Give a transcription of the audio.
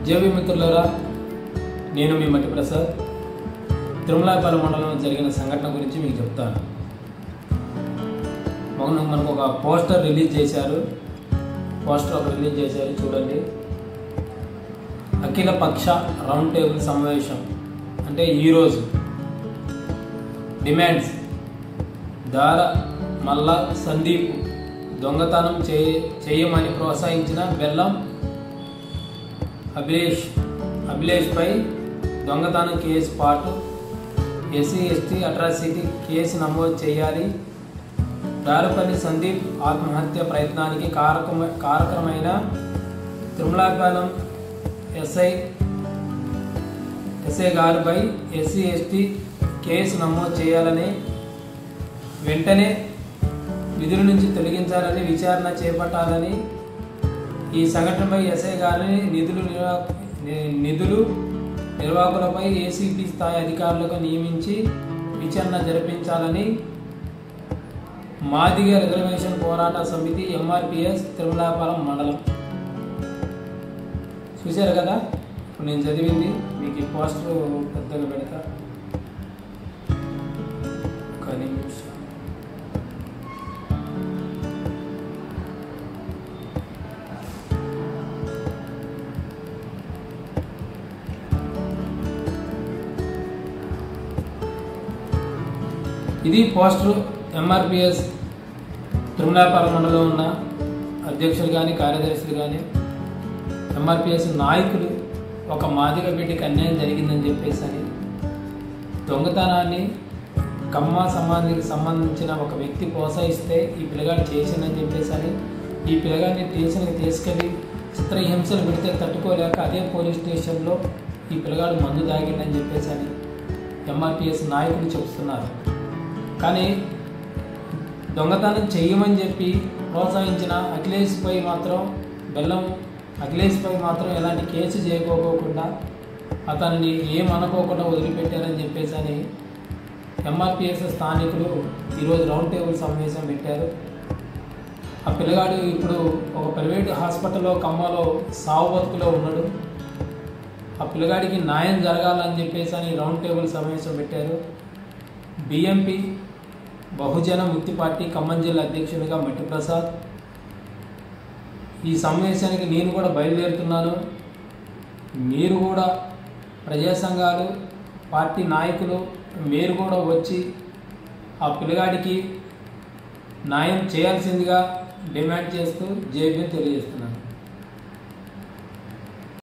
JB మిత్రులారా, నేను మీ మట్టి ప్రసాద్. తిరుమలాయపాలెం మండలంలో జరిగిన సంఘటన గురించి మీకు చెప్తాను. మనకు ఒక పోస్టర్ రిలీజ్ చేశారు. చూడండి. అఖిల పక్ష రౌండ్ టేబుల్ సమావేశం అంటే ఈరోజు డిమాండ్స్ దార మల్ల సందీప్ దొంగతనం చేయమని ప్రోత్సహించిన బెల్లం అభిలేష్ పై దొంగతనం కేసు పాటు ఎస్సీ ఎస్టీ అట్రాసిటీ కేసు నమోదు చేయాలి. దారపల్లి సందీప్ ఆత్మహత్య ప్రయత్నానికి కారకమైన తిరుమలాయపాలెం ఎస్ఐ గారిపై ఎస్సీ ఎస్టీ కేసు నమోదు చేయాలని, వెంటనే విధుల నుంచి తొలగించాలని, విచారణ చేపట్టాలని, ఈ సంఘటనపై ఎస్ఐ గారిని నిధులు నిర్వాహకులపై ఏసీపీ స్థాయి అధికారులకు నియమించి విచారణ జరిపించాలని మాదిగ రిజర్వేషన్ పోరాట సమితి ఎంఆర్పిఎస్ తిరుమలాయపాలెం మండలం. చూశారు కదా, ఇప్పుడు నేను చదివింది మీకు ఈ పోస్టర్ పెద్దగా పెడతా. ఇది పోస్టర్. ఎంఆర్పిఎస్ తిరుమలాయపాలెం మండలంలో ఉన్న అధ్యక్షులు కానీ కార్యదర్శులు కానీ ఎంఆర్పిఎస్ నాయకులు ఒక మాదిగ బిడ్డకి అన్యాయం జరిగిందని చెప్పేసి అని, దొంగతనాన్ని కమ్మ సమాజానికి సంబంధించిన ఒక వ్యక్తి ప్రోత్సహిస్తే ఈ పిల్లగాడు చేసిందని చెప్పేసి అని, ఈ పిల్లగాడిని స్టేషన్కి తీసుకెళ్ళి చిత్రహింసలు పెడితే తట్టుకోలేక అదే పోలీస్ స్టేషన్లో ఈ పిల్లగాడు మందు తాగిందని చెప్పేసి అని ఎంఆర్పిఎస్ నాయకులు చెప్తున్నారు. కానీ దొంగతనం చేయమని చెప్పి ప్రోత్సహించిన బెల్లం అఖిలేష్పై మాత్రం ఎలాంటి కేసు చేయకోకుండా అతన్ని ఏమనుకోకుండా వదిలిపెట్టారని చెప్పేసి అని ఎంఆర్పిఎస్ స్థానికులు ఈరోజు రౌండ్ టేబుల్ సమావేశం పెట్టారు. ఆ పిల్లగాడు ఇప్పుడు ఒక ప్రైవేట్ హాస్పిటల్లో ఖమ్మంలో సావు బతుకులో ఉన్నాడు. ఆ పిల్లగాడికి న్యాయం జరగాలని చెప్పేసి అని రౌండ్ టేబుల్ సమావేశం పెట్టారు. బిఎంపి బహుజన ముక్తి పార్టీ ఖమ్మం జిల్లా అధ్యక్షునిగా మట్టి ప్రసాద్. ఈ సమావేశానికి నేను కూడా బయలుదేరుతున్నాను. మీరు కూడా ప్రజా సంఘాలు, పార్టీ నాయకులు మీరు కూడా వచ్చి ఆ పిల్లగాడికి న్యాయం చేయాల్సిందిగా డిమాండ్ చేస్తూ జేబీ తెలియజేస్తున్నాను.